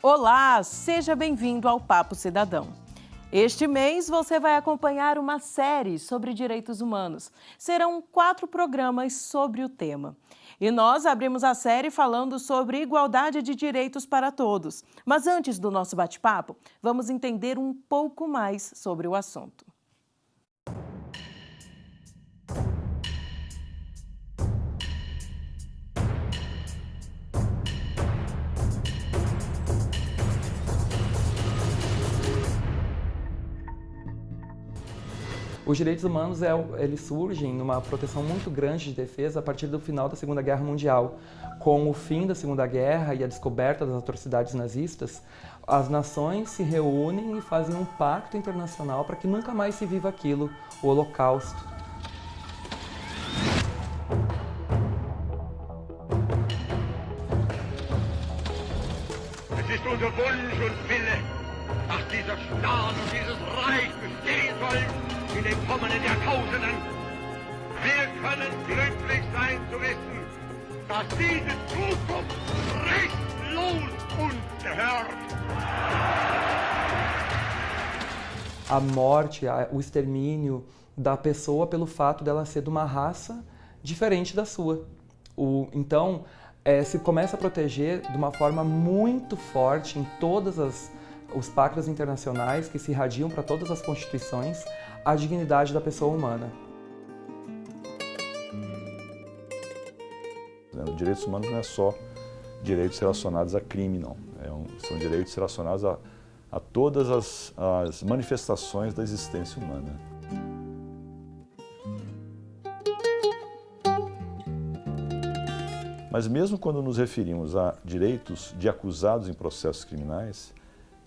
Olá, seja bem-vindo ao Papo Cidadão. Este mês você vai acompanhar uma série sobre direitos humanos. Serão 4 programas sobre o tema. E nós abrimos a série falando sobre igualdade de direitos para todos. Mas antes do nosso bate-papo, vamos entender um pouco mais sobre o assunto. Os direitos humanos eles surgem numa proteção muito grande de defesa a partir do final da Segunda Guerra Mundial. Com o fim da Segunda Guerra e a descoberta das atrocidades nazistas, as nações se reúnem e fazem um pacto internacional para que nunca mais se viva aquilo, o Holocausto. Es ist unser Wunsch und Wille, dass dieser Staat und dieses Reich bestehen sollen in den kommenden Jahrtausenden. Wir können glücklich sein zu wissen, dass diese Zukunft restlos uns gehört. A morte, o extermínio da pessoa pelo fato dela ser de uma raça diferente da sua. Então, se começa a proteger de uma forma muito forte em todos os pactos internacionais que se irradiam para todas as constituições, a dignidade da pessoa humana. Direitos humanos não é só direitos relacionados a crime, não. São direitos relacionados a todas as manifestações da existência humana. Mas mesmo quando nos referimos a direitos de acusados em processos criminais,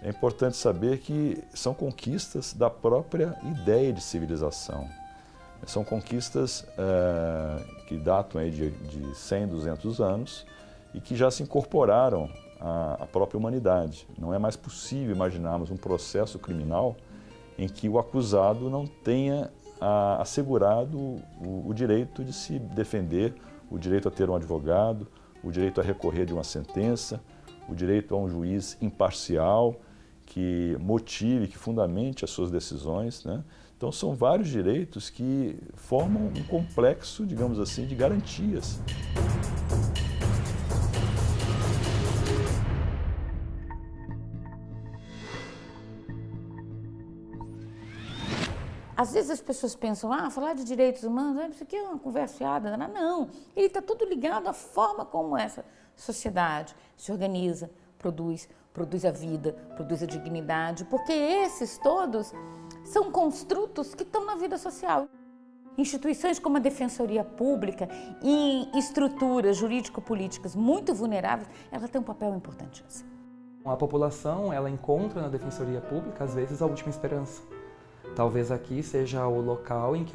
é importante saber que são conquistas da própria ideia de civilização. São conquistas que datam aí de 100, 200 anos e que já se incorporaram à própria humanidade. Não é mais possível imaginarmos um processo criminal em que o acusado não tenha assegurado o direito de se defender, o direito a ter um advogado, o direito a recorrer de uma sentença, o direito a um juiz imparcial que motive, que fundamente as suas decisões, né? Então são vários direitos que formam um complexo, digamos assim, de garantias. Às vezes as pessoas pensam, falar de direitos humanos, isso aqui é uma conversa fiada. Não, ele está tudo ligado à forma como essa sociedade se organiza, produz a vida, produz a dignidade, porque esses todos são construtos que estão na vida social. Instituições como a Defensoria Pública e estruturas jurídico-políticas muito vulneráveis, ela tem um papel importantíssimo. A população, ela encontra na Defensoria Pública, às vezes, a última esperança. Talvez aqui seja o local em que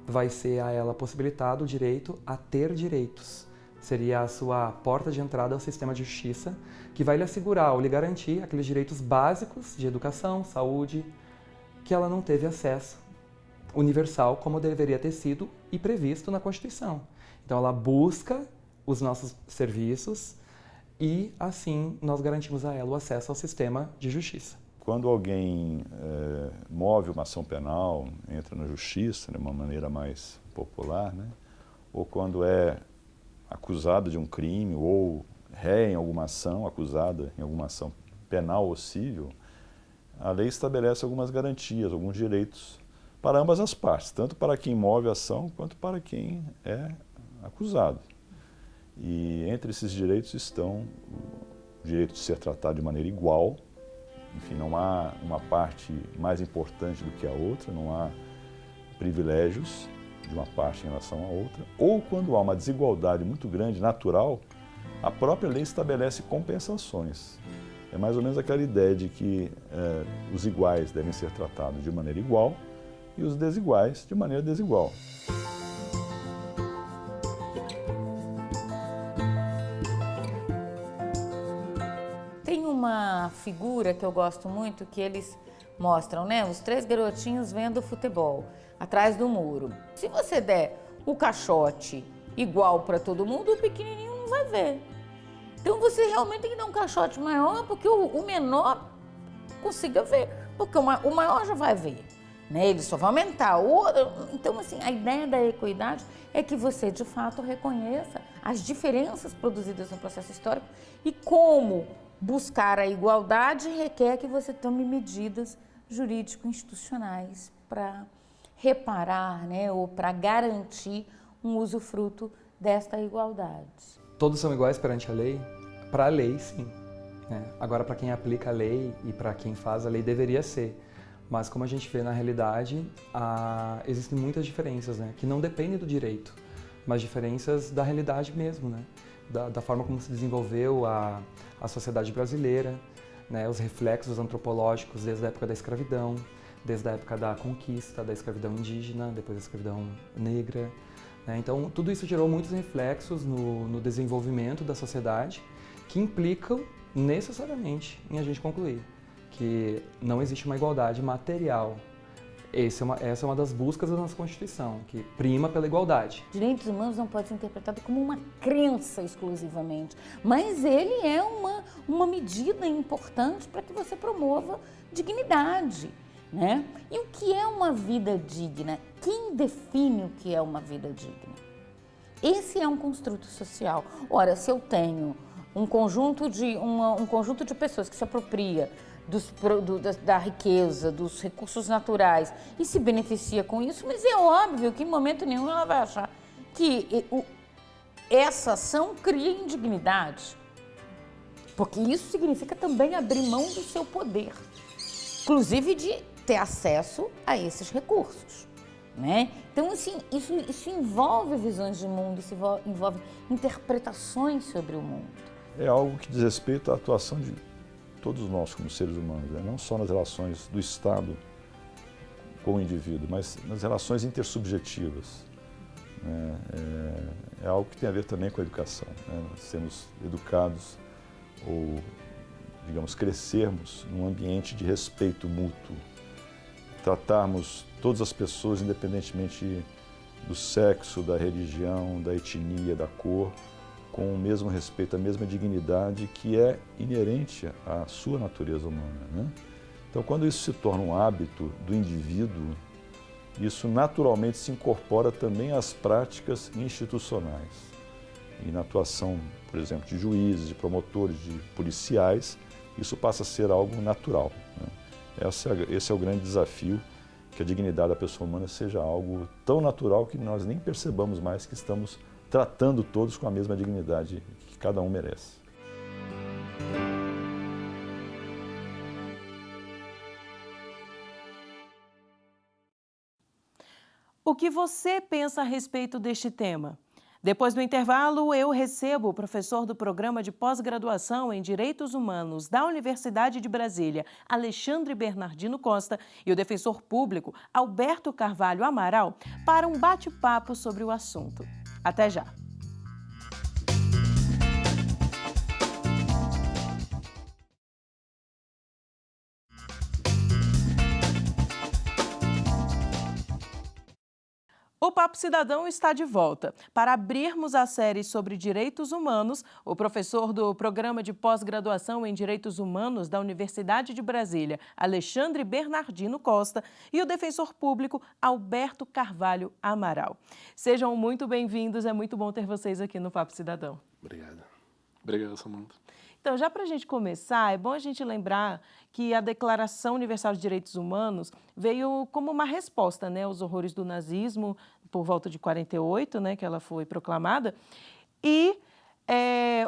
vai ser a ela possibilitado o direito a ter direitos. Seria a sua porta de entrada ao sistema de justiça, que vai lhe assegurar ou lhe garantir aqueles direitos básicos de educação, saúde, que ela não teve acesso universal como deveria ter sido e previsto na Constituição. Então ela busca os nossos serviços e assim nós garantimos a ela o acesso ao sistema de justiça. Quando alguém move uma ação penal, entra na justiça de uma maneira mais popular, né? Ou quando é acusado de um crime ou ré em alguma ação, acusada em alguma ação penal ou civil, a lei estabelece algumas garantias, alguns direitos para ambas as partes, tanto para quem move a ação quanto para quem é acusado. E entre esses direitos estão o direito de ser tratado de maneira igual. Enfim, não há uma parte mais importante do que a outra, não há privilégios de uma parte em relação à outra, ou quando há uma desigualdade muito grande, natural, a própria lei estabelece compensações. É mais ou menos aquela ideia de que os iguais devem ser tratados de maneira igual e os desiguais de maneira desigual. Tem uma figura que eu gosto muito que eles mostram, né? Os 3 garotinhos vendo futebol atrás do muro. Se você der o caixote igual para todo mundo, o pequenininho não vai ver. Então você realmente tem que dar um caixote maior porque o menor consiga ver, porque o maior já vai ver, né? Ele só vai aumentar. Então, assim, a ideia da equidade é que você, de fato, reconheça as diferenças produzidas no processo histórico e como buscar a igualdade requer que você tome medidas jurídico-institucionais para reparar, né, ou para garantir um usufruto desta igualdade. Todos são iguais perante a lei? Para a lei, sim. Né? Agora, para quem aplica a lei e para quem faz a lei, deveria ser. Mas, como a gente vê na realidade, existem muitas diferenças, né? Que não dependem do direito, mas diferenças da realidade mesmo, né? Da forma como se desenvolveu a sociedade brasileira, né? Os reflexos antropológicos desde a época da escravidão, desde a época da conquista, da escravidão indígena, depois da escravidão negra. Né? Então, tudo isso gerou muitos reflexos no desenvolvimento da sociedade que implicam necessariamente em a gente concluir que não existe uma igualdade material. Essa é uma das buscas da nossa Constituição, que prima pela igualdade. Direitos humanos não pode ser interpretado como uma crença exclusivamente, mas ele é uma medida importante para que você promova dignidade, né? E o que é uma vida digna? Quem define o que é uma vida digna? Esse é um construto social. Ora, se eu tenho um conjunto de pessoas que se apropria da riqueza, dos recursos naturais e se beneficia com isso, mas é óbvio que em momento nenhum ela vai achar que essa ação cria indignidade, porque isso significa também abrir mão do seu poder, inclusive de ter acesso a esses recursos, né? Então, assim, isso envolve visões de mundo, isso envolve interpretações sobre o mundo. É algo que diz respeito à atuação de todos nós como seres humanos, né? Não só nas relações do Estado com o indivíduo, mas nas relações intersubjetivas. Né? É algo que tem a ver também com a educação, né? Nós sermos educados ou, digamos, crescermos num ambiente de respeito mútuo, tratarmos todas as pessoas, independentemente do sexo, da religião, da etnia, da cor, com o mesmo respeito, a mesma dignidade que é inerente à sua natureza humana, né? Então, quando isso se torna um hábito do indivíduo, isso naturalmente se incorpora também às práticas institucionais. E na atuação, por exemplo, de juízes, de promotores, de policiais, isso passa a ser algo natural, né? Esse é o grande desafio, que a dignidade da pessoa humana seja algo tão natural que nós nem percebamos mais que estamos tratando todos com a mesma dignidade que cada um merece. O que você pensa a respeito deste tema? Depois do intervalo, eu recebo o professor do Programa de Pós-Graduação em Direitos Humanos da Universidade de Brasília, Alexandre Bernardino Costa, e o defensor público, Alberto Carvalho Amaral, para um bate-papo sobre o assunto. Até já! O Papo Cidadão está de volta. Para abrirmos a série sobre direitos humanos, o professor do Programa de Pós-Graduação em Direitos Humanos da Universidade de Brasília, Alexandre Bernardino Costa, e o defensor público, Alberto Carvalho Amaral. Sejam muito bem-vindos, é muito bom ter vocês aqui no Papo Cidadão. Obrigado. Obrigado, Samanta. Então, já para a gente começar, é bom a gente lembrar que a Declaração Universal de Direitos Humanos veio como uma resposta, né, aos horrores do nazismo, por volta de 48, né, que ela foi proclamada. E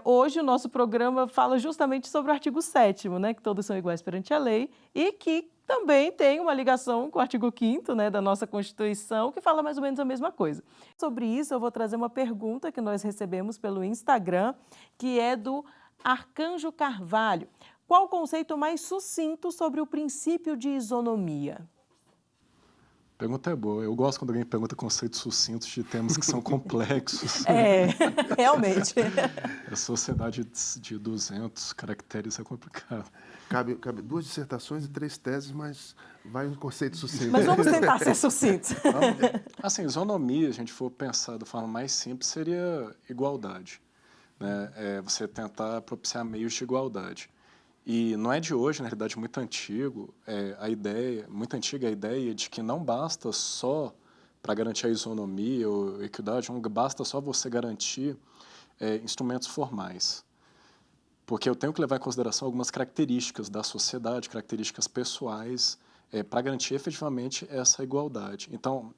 hoje o nosso programa fala justamente sobre o artigo 7º, né, que todos são iguais perante a lei, e que também tem uma ligação com o artigo 5º, né, da nossa Constituição, que fala mais ou menos a mesma coisa. Sobre isso, eu vou trazer uma pergunta que nós recebemos pelo Instagram, que é do Arcanjo Carvalho. Qual o conceito mais sucinto sobre o princípio de isonomia? Pergunta é boa. Eu gosto quando alguém pergunta conceitos sucintos de temas que são complexos. Realmente. A sociedade de 200 caracteres é complicado. Cabe 2 dissertações e 3 teses, mas vai um conceito sucinto. Mas vamos tentar ser sucintos. Assim, isonomia, se a gente for pensar da forma mais simples, seria igualdade. né? Você tentar propiciar meios de igualdade. E não é de hoje, na realidade, muito antigo, muito antiga a ideia de que não basta só para garantir a isonomia ou equidade, não basta só você garantir instrumentos formais. Porque eu tenho que levar em consideração algumas características da sociedade, características pessoais, para garantir efetivamente essa igualdade. Então,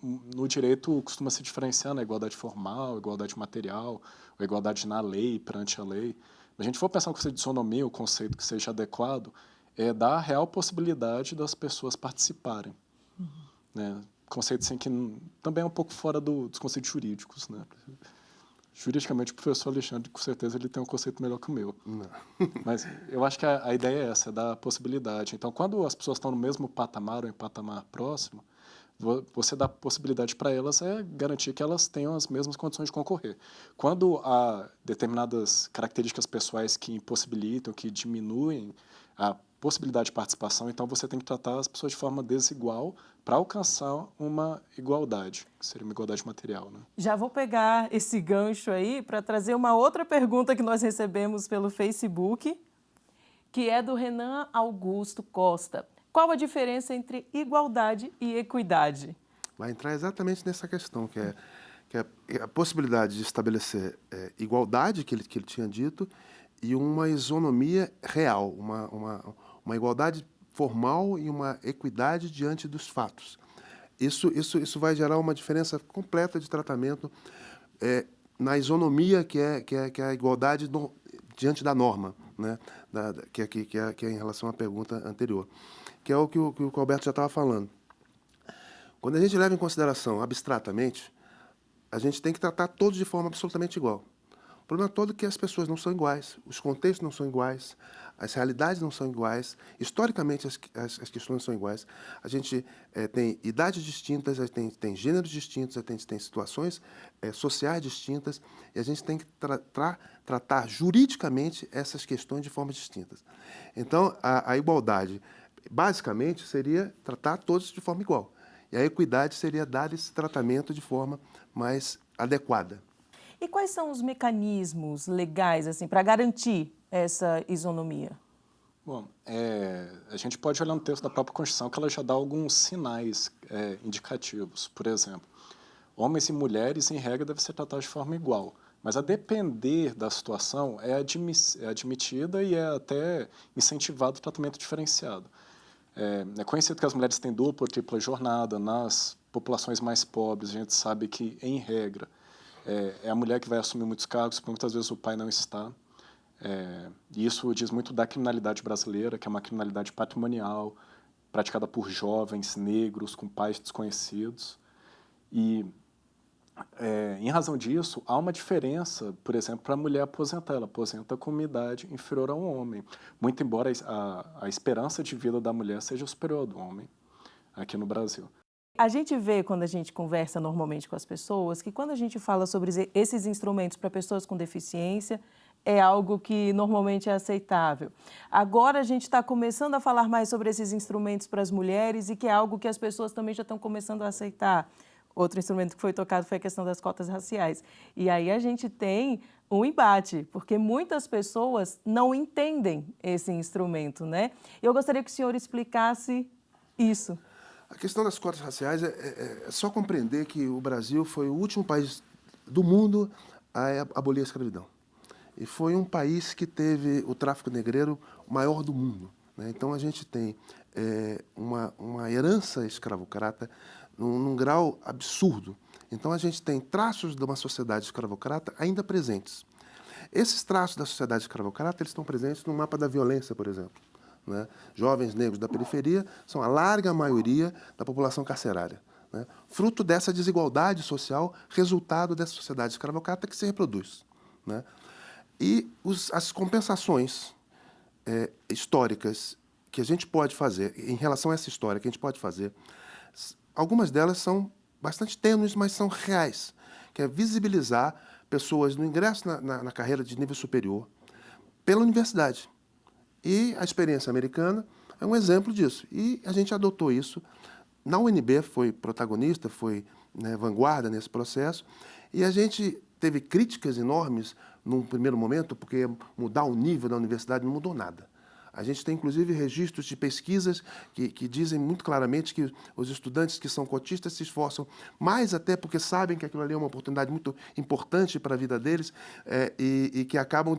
no direito costuma se diferenciar na igualdade formal, igualdade material, ou igualdade na lei, perante a lei. Se a gente for pensar no conceito de isonomia, o conceito que seja adequado, dar a real possibilidade das pessoas participarem. Né? Conceito assim, que também é um pouco fora dos conceitos jurídicos. Né? Juridicamente, o professor Alexandre, com certeza, ele tem um conceito melhor que o meu. Não. Mas eu acho que a ideia é essa, é dar a possibilidade. Então, quando as pessoas estão no mesmo patamar ou em patamar próximo, você dá possibilidade para elas garantir que elas tenham as mesmas condições de concorrer. Quando há determinadas características pessoais que impossibilitam, que diminuem a possibilidade de participação, então você tem que tratar as pessoas de forma desigual para alcançar uma igualdade, que seria uma igualdade material. Né? Já vou pegar esse gancho aí para trazer uma outra pergunta que nós recebemos pelo Facebook, que é do Renan Augusto Costa. Qual a diferença entre igualdade e equidade? Vai entrar exatamente nessa questão, que é a possibilidade de estabelecer igualdade, que ele tinha dito, e uma isonomia real, uma igualdade formal e uma equidade diante dos fatos. Isso vai gerar uma diferença completa de tratamento na isonomia, que é a igualdade diante da norma, né? que é em relação à pergunta anterior, que é o que o Alberto já estava falando. Quando a gente leva em consideração abstratamente, a gente tem que tratar todos de forma absolutamente igual. O problema todo é que as pessoas não são iguais, os contextos não são iguais, as realidades não são iguais, historicamente as questões não são iguais. A gente tem idades distintas, a gente tem gêneros distintos, a gente tem situações sociais distintas, e a gente tem que tratar juridicamente essas questões de formas distintas. Então, a igualdade, basicamente, seria tratar todos de forma igual. E a equidade seria dar esse tratamento de forma mais adequada. E quais são os mecanismos legais assim, para garantir essa isonomia? Bom, a gente pode olhar no texto da própria Constituição que ela já dá alguns sinais indicativos. Por exemplo, homens e mulheres, em regra, devem ser tratados de forma igual. Mas, a depender da situação, é admitida e é até incentivado o tratamento diferenciado. É conhecido que as mulheres têm dupla ou tripla jornada. Nas populações mais pobres, a gente sabe que, em regra, é a mulher que vai assumir muitos cargos, porque muitas vezes o pai não está. E isso diz muito da criminalidade brasileira, que é uma criminalidade patrimonial, praticada por jovens negros com pais desconhecidos. E, em razão disso, há uma diferença, por exemplo, para a mulher aposentar. Ela aposenta com uma idade inferior a um homem, muito embora a esperança de vida da mulher seja superior à do homem aqui no Brasil. A gente vê, quando a gente conversa normalmente com as pessoas, que quando a gente fala sobre esses instrumentos para pessoas com deficiência, é algo que normalmente é aceitável. Agora a gente está começando a falar mais sobre esses instrumentos para as mulheres e que é algo que as pessoas também já estão começando a aceitar. Outro instrumento que foi tocado foi a questão das cotas raciais. E aí a gente tem um embate, porque muitas pessoas não entendem esse instrumento, né? Eu gostaria que o senhor explicasse isso. A questão das cotas raciais é só compreender que o Brasil foi o último país do mundo a abolir a escravidão. E foi um país que teve o tráfico negreiro maior do mundo, né? Então, a gente tem uma herança escravocrata num grau absurdo. Então, a gente tem traços de uma sociedade escravocrata ainda presentes. Esses traços da sociedade escravocrata eles estão presentes no mapa da violência, por exemplo. Né? Jovens negros da periferia são a larga maioria da população carcerária, né? Fruto dessa desigualdade social, resultado dessa sociedade escravocrata que se reproduz, né? E as compensações históricas que a gente pode fazer, em relação a essa história que a gente pode fazer, algumas delas são bastante tênues, mas são reais, que é visibilizar pessoas no ingresso na carreira de nível superior pela universidade. E a experiência americana é um exemplo disso. E a gente adotou isso. Na UNB foi protagonista, foi vanguarda nesse processo. E a gente teve críticas enormes num primeiro momento, porque mudar o nível da universidade não mudou nada. A gente tem, inclusive, registros de pesquisas que dizem muito claramente que os estudantes que são cotistas se esforçam mais até porque sabem que aquilo ali é uma oportunidade muito importante para a vida deles e que acabam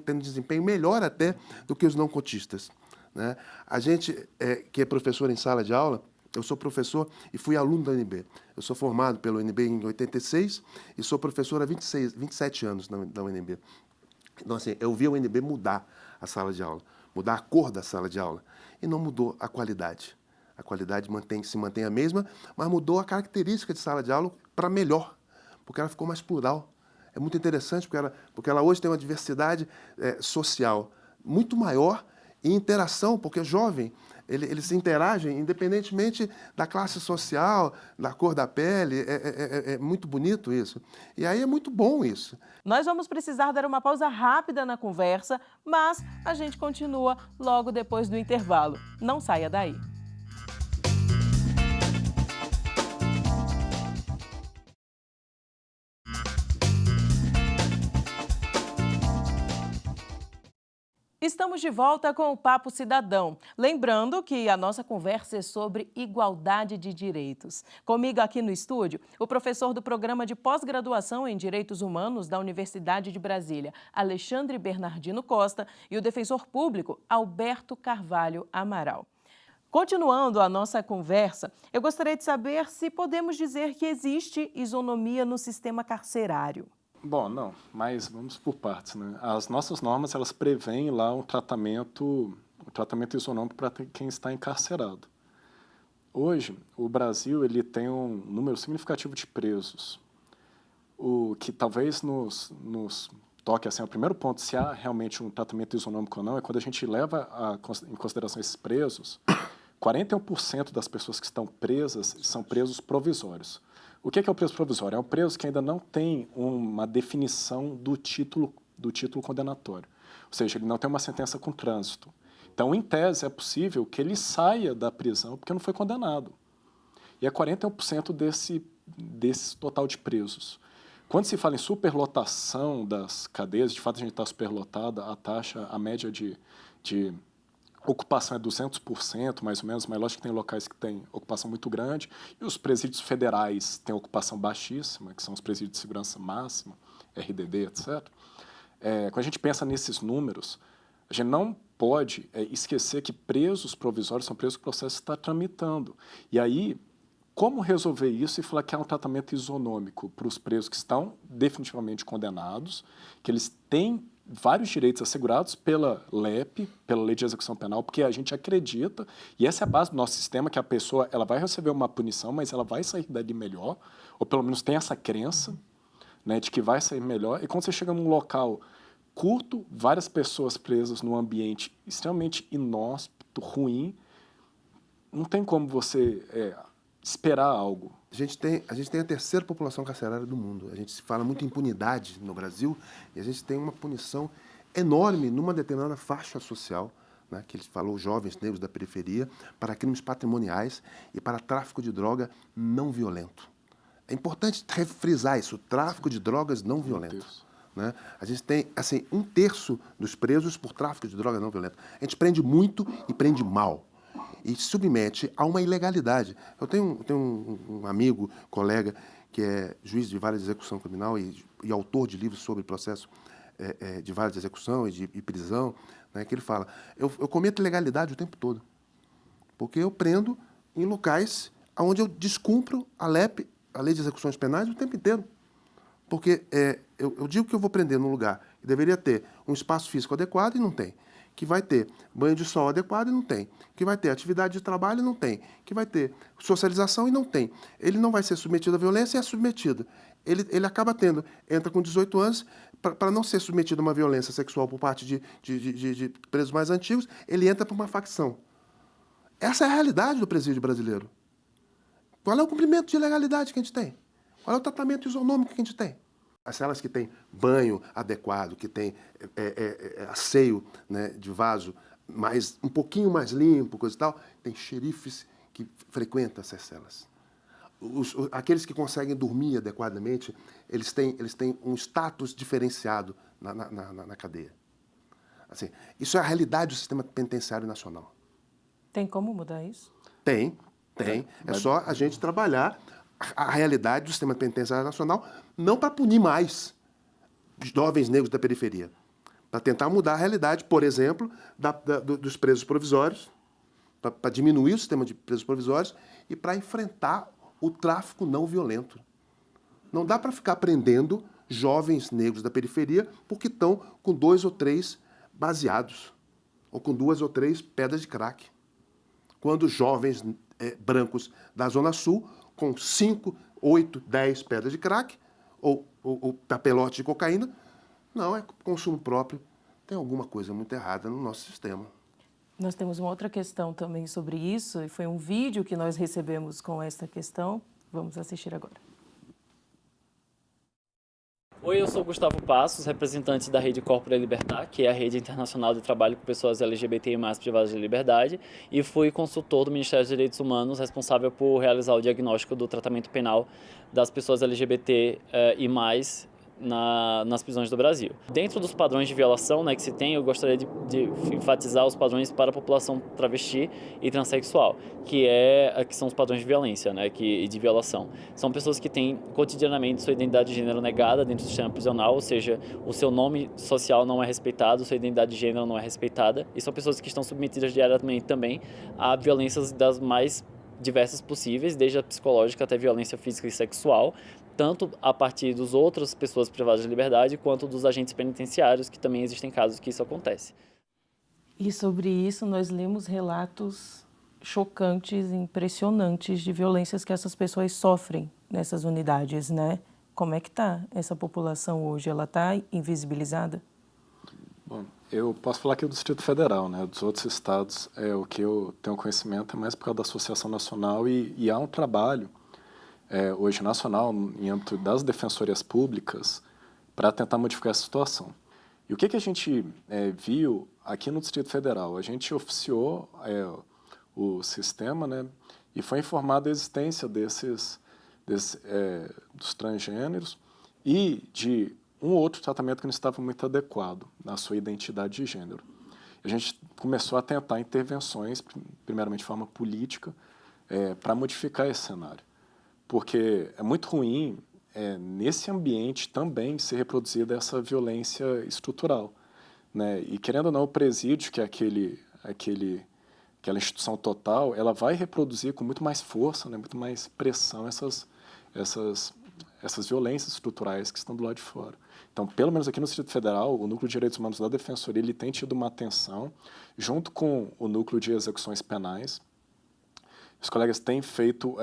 tendo desempenho melhor até do que os não cotistas, né? A gente, que é professor em sala de aula, eu sou professor e fui aluno da UNB. Eu sou formado pelo UNB em 86 e sou professor há 27 anos da UNB. Então, assim, eu vi a UNB mudar a sala de aula, mudar a cor da sala de aula, e não mudou a qualidade. A qualidade se mantém a mesma, mas mudou a característica de sala de aula para melhor, porque ela ficou mais plural. É muito interessante, porque ela hoje tem uma diversidade social muito maior e interação, porque jovem, eles interagem independentemente da classe social, da cor da pele, é muito bonito isso. E aí é muito bom isso. Nós vamos precisar dar uma pausa rápida na conversa, mas a gente continua logo depois do intervalo. Não saia daí. Estamos de volta com o Papo Cidadão. Lembrando que a nossa conversa é sobre igualdade de direitos. Comigo aqui no estúdio, o professor do Programa de Pós-Graduação em Direitos Humanos da Universidade de Brasília, Alexandre Bernardino Costa, e o defensor público, Alberto Carvalho Amaral. Continuando a nossa conversa, eu gostaria de saber se podemos dizer que existe isonomia no sistema carcerário. Bom, não, mas vamos por partes, né? As nossas normas, elas prevêem lá um tratamento isonômico para quem está encarcerado. Hoje, o Brasil ele tem um número significativo de presos. O que talvez nos toque, assim, o primeiro ponto, se há realmente um tratamento isonômico ou não, é quando a gente leva em consideração esses presos, 41% das pessoas que estão presas são presos provisórios. O que é o preso provisório? É um preso que ainda não tem uma definição do título condenatório. Ou seja, ele não tem uma sentença com trânsito. Então, em tese, é possível que ele saia da prisão porque não foi condenado. E é 41% desse total de presos. Quando se fala em superlotação das cadeias, de fato a gente está superlotada, a média de ocupação é 200%, mais ou menos, mas lógico que tem locais que têm ocupação muito grande, e os presídios federais têm ocupação baixíssima, que são os presídios de segurança máxima, RDD, etc. Quando a gente pensa nesses números, a gente não pode esquecer que presos provisórios são presos que o processo está tramitando. E aí, como resolver isso e falar que há um tratamento isonômico para os presos que estão definitivamente condenados, que eles têm vários direitos assegurados pela LEP, pela Lei de Execução Penal, porque a gente acredita, e essa é a base do nosso sistema, que a pessoa ela vai receber uma punição, mas ela vai sair dali melhor, ou pelo menos tem essa crença, né, de que vai sair melhor. E quando você chega num local curto, várias pessoas presas num ambiente extremamente inóspito, ruim, não tem como você esperar algo. A gente tem a terceira população carcerária do mundo. A gente se fala muito em impunidade no Brasil e a gente tem uma punição enorme numa determinada faixa social, né, que ele falou, jovens negros da periferia, para crimes patrimoniais e para tráfico de droga não violento. É importante refrisar isso, tráfico de drogas não violento. Né? A gente tem, assim, 1/3 dos presos por tráfico de drogas não violento. A gente prende muito e prende mal. E submete a uma ilegalidade. Eu tenho um amigo, colega, que é juiz de vara de execução criminal e autor de livros sobre processo de vara de execução e prisão, né, que ele fala, eu cometo ilegalidade o tempo todo, porque eu prendo em locais onde eu descumpro a LEP, a Lei de Execuções Penais, o tempo inteiro. Porque eu digo que eu vou prender num lugar que deveria ter um espaço físico adequado e não tem. Que vai ter banho de sol adequado e não tem, que vai ter atividade de trabalho e não tem, que vai ter socialização e não tem. Ele não vai ser submetido à violência e é submetido. Ele acaba entra com 18 anos, para não ser submetido a uma violência sexual por parte de presos mais antigos, ele entra para uma facção. Essa é a realidade do presídio brasileiro. Qual é o cumprimento de ilegalidade que a gente tem? Qual é o tratamento isonômico que a gente tem? As celas que têm banho adequado, que tem asseio, né, de vaso um pouquinho mais limpo, coisa e tal, tem xerifes que frequentam essas celas. aqueles que conseguem dormir adequadamente, eles têm um status diferenciado na cadeia. Assim, isso é a realidade do sistema penitenciário nacional. Tem como mudar isso? Tem. É só a gente trabalhar a realidade do sistema penitenciário nacional, não para punir mais jovens negros da periferia, para tentar mudar a realidade, por exemplo, dos presos provisórios, para diminuir o sistema de presos provisórios e para enfrentar o tráfico não violento. Não dá para ficar prendendo jovens negros da periferia porque estão com 2 ou 3 baseados, ou com 2 ou 3 pedras de crack. Quando jovens brancos da Zona Sul, com 5, 8, 10 pedras de crack, ou papelote de cocaína, não, é consumo próprio. Tem alguma coisa muito errada no nosso sistema. Nós temos uma outra questão também sobre isso, e foi um vídeo que nós recebemos com esta questão. Vamos assistir agora. Oi, eu sou Gustavo Passos, representante da Rede Corpora Libertar, que é a rede internacional de trabalho com pessoas LGBTI+, privadas de liberdade, e fui consultor do Ministério dos Direitos Humanos, responsável por realizar o diagnóstico do tratamento penal das pessoas LGBT e mais nas prisões do Brasil. Dentro dos padrões de violação, né, que se tem, eu gostaria de enfatizar os padrões para a população travesti e transexual, que são os padrões de violência, né, e de violação. São pessoas que têm cotidianamente sua identidade de gênero negada dentro do sistema prisional, ou seja, o seu nome social não é respeitado, sua identidade de gênero não é respeitada, e são pessoas que estão submetidas diariamente também a violências das mais diversas possíveis, desde a psicológica até a violência física e sexual, tanto a partir das outras pessoas privadas de liberdade, quanto dos agentes penitenciários, que também existem casos que isso acontece. E sobre isso nós lemos relatos chocantes, impressionantes de violências que essas pessoas sofrem nessas unidades, né? Como é que está essa população hoje? Ela está invisibilizada? Bom, eu posso falar aqui do Distrito Federal, né? Dos outros estados, o que eu tenho conhecimento é mais por causa da Associação Nacional e há um trabalho hoje nacional, em âmbito das defensorias públicas, para tentar modificar essa situação. E o que a gente viu aqui no Distrito Federal? A gente oficiou o sistema, né, e foi informada a existência dos transgêneros e de um outro tratamento que não estava muito adequado na sua identidade de gênero. A gente começou a tentar intervenções, primeiramente de forma política, para modificar esse cenário. Porque é muito ruim, nesse ambiente também, ser reproduzida essa violência estrutural, né? E, querendo ou não, o presídio, que é aquela instituição total, ela vai reproduzir com muito mais força, né, muito mais pressão essas violências estruturais que estão do lado de fora. Então, pelo menos aqui no Distrito Federal, o Núcleo de Direitos Humanos da Defensoria ele tem tido uma atenção, junto com o Núcleo de Execuções Penais. Os colegas têm feito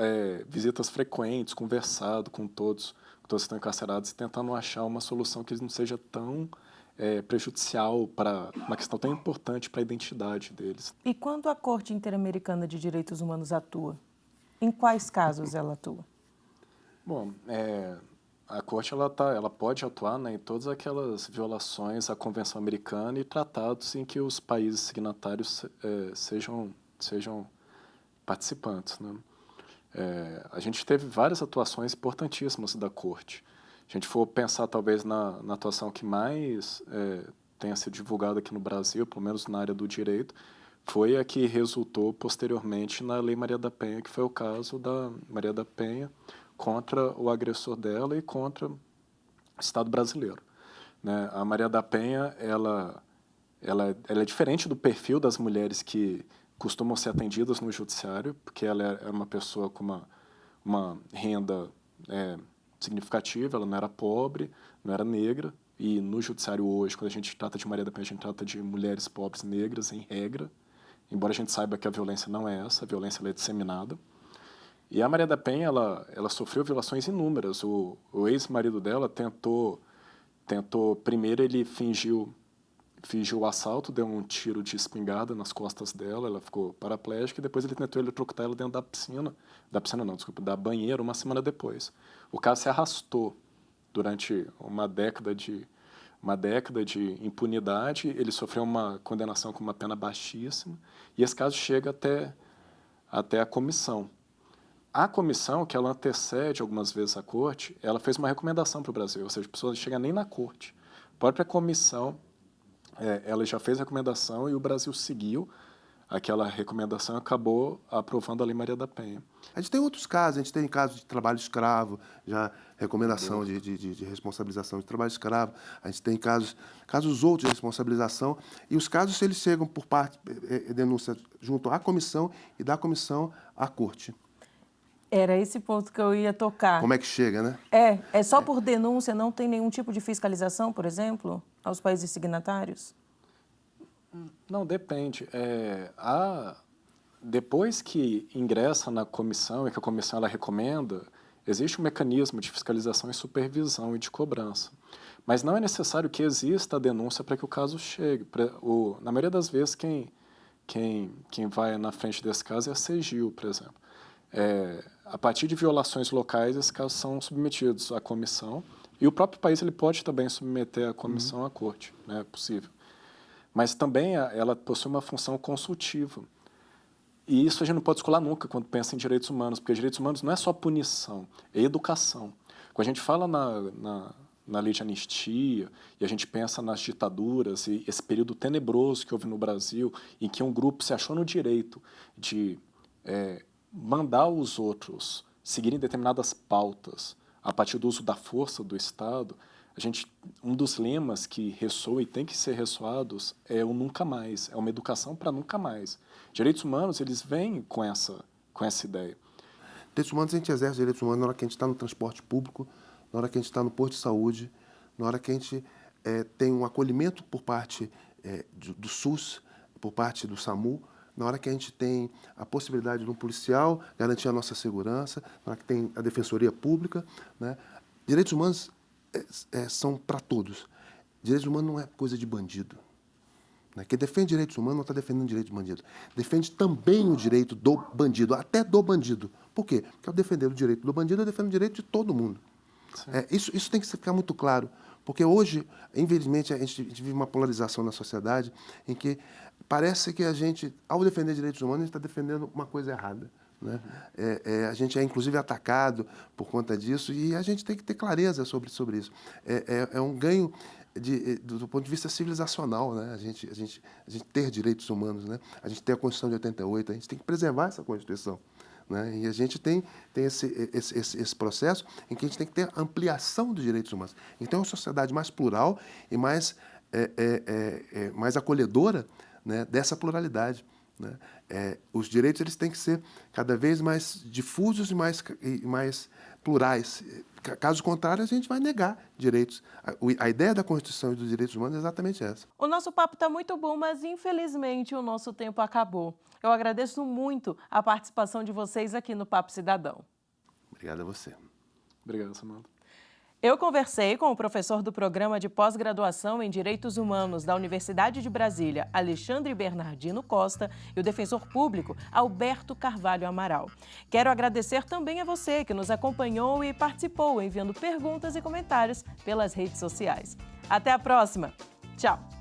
visitas frequentes, conversado com todos que estão encarcerados, tentando achar uma solução que não seja tão prejudicial para uma questão tão importante para a identidade deles. E quando a Corte Interamericana de Direitos Humanos atua? Em quais casos ela atua? Bom, a Corte ela pode atuar, né, em todas aquelas violações à Convenção Americana e tratados em que os países signatários sejam participantes, né? A gente teve várias atuações importantíssimas da Corte. Se a gente for pensar talvez na atuação que mais tenha sido divulgada aqui no Brasil, pelo menos na área do direito, foi a que resultou posteriormente na Lei Maria da Penha, que foi o caso da Maria da Penha contra o agressor dela e contra o Estado brasileiro, né? A Maria da Penha ela é diferente do perfil das mulheres que costumam ser atendidas no judiciário, porque ela é uma pessoa com uma renda significativa, ela não era pobre, não era negra, e no judiciário hoje, quando a gente trata de Maria da Penha, a gente trata de mulheres pobres negras, em regra, embora a gente saiba que a violência não é essa, a violência ela é disseminada. E a Maria da Penha, ela sofreu violações inúmeras. O ex-marido dela tentou primeiro ele fingiu o assalto, deu um tiro de espingarda nas costas dela, ela ficou paraplégica, e depois ele tentou eletrocutar ela dentro da banheira, uma semana depois. O caso se arrastou durante uma década de impunidade, ele sofreu uma condenação com uma pena baixíssima, e esse caso chega até a comissão. A comissão, que ela antecede algumas vezes a corte, ela fez uma recomendação para o Brasil, ou seja, a pessoa não chega nem na corte. A própria comissão, ela já fez a recomendação e o Brasil seguiu aquela recomendação e acabou aprovando a Lei Maria da Penha. A gente tem outros casos, a gente tem casos de trabalho escravo, já recomendação de responsabilização de trabalho escravo, a gente tem casos outros de responsabilização, e os casos, eles chegam por parte, denúncia junto à comissão e da comissão à corte. Era esse ponto que eu ia tocar. Como é que chega, né? É só por denúncia, não tem nenhum tipo de fiscalização, por exemplo, aos países signatários? Não, depende. Depois que ingressa na comissão e que a comissão ela recomenda, existe um mecanismo de fiscalização e supervisão e de cobrança. Mas não é necessário que exista a denúncia para que o caso chegue. Na maioria das vezes, quem vai na frente desse caso é a CEGIL, por exemplo. A partir de violações locais, esses casos são submetidos à comissão e o próprio país ele pode também submeter a comissão à corte, né, é possível. Mas também ela possui uma função consultiva. E isso a gente não pode descolar nunca quando pensa em direitos humanos, porque direitos humanos não é só punição, é educação. Quando a gente fala na lei de anistia e a gente pensa nas ditaduras e esse período tenebroso que houve no Brasil, em que um grupo se achou no direito de mandar os outros seguirem determinadas pautas a partir do uso da força do Estado, um dos lemas que ressoa e tem que ser ressoados é o nunca mais, é uma educação para nunca mais. Direitos humanos, eles vêm com essa ideia. Direitos humanos, a gente exerce direitos humanos na hora que a gente está no transporte público, na hora que a gente está no posto de saúde, na hora que a gente tem um acolhimento por parte do SUS, por parte do SAMU, na hora que a gente tem a possibilidade de um policial garantir a nossa segurança, na hora que tem a defensoria pública, né? Direitos humanos são para todos. Direitos humanos não é coisa de bandido. Né? Quem defende direitos humanos não está defendendo o direito do bandido. Defende também o direito do bandido, até do bandido. Por quê? Porque ao defender o direito do bandido, eu defendo o direito de todo mundo. Isso tem que ficar muito claro. Porque hoje, infelizmente, a gente vive uma polarização na sociedade em que parece que a gente, ao defender direitos humanos, a gente está defendendo uma coisa errada. Né? A gente é, inclusive, atacado por conta disso e a gente tem que ter clareza sobre isso. É um ganho do ponto de vista civilizacional, né? A gente ter direitos humanos, né? A gente tem a Constituição de 88, a gente tem que preservar essa Constituição. Né? E a gente tem esse processo em que a gente tem que ter ampliação dos direitos humanos. Então, é uma sociedade mais plural e mais acolhedora, né, dessa pluralidade. Né? Os direitos eles têm que ser cada vez mais difusos e mais plurais. Caso contrário, a gente vai negar direitos. A ideia da Constituição e dos direitos humanos é exatamente essa. O nosso papo está muito bom, mas infelizmente o nosso tempo acabou. Eu agradeço muito a participação de vocês aqui no Papo Cidadão. Obrigado a você. Obrigado, Samanta. Eu conversei com o professor do Programa de Pós-Graduação em Direitos Humanos da Universidade de Brasília, Alexandre Bernardino Costa, e o defensor público, Alberto Carvalho Amaral. Quero agradecer também a você que nos acompanhou e participou enviando perguntas e comentários pelas redes sociais. Até a próxima. Tchau!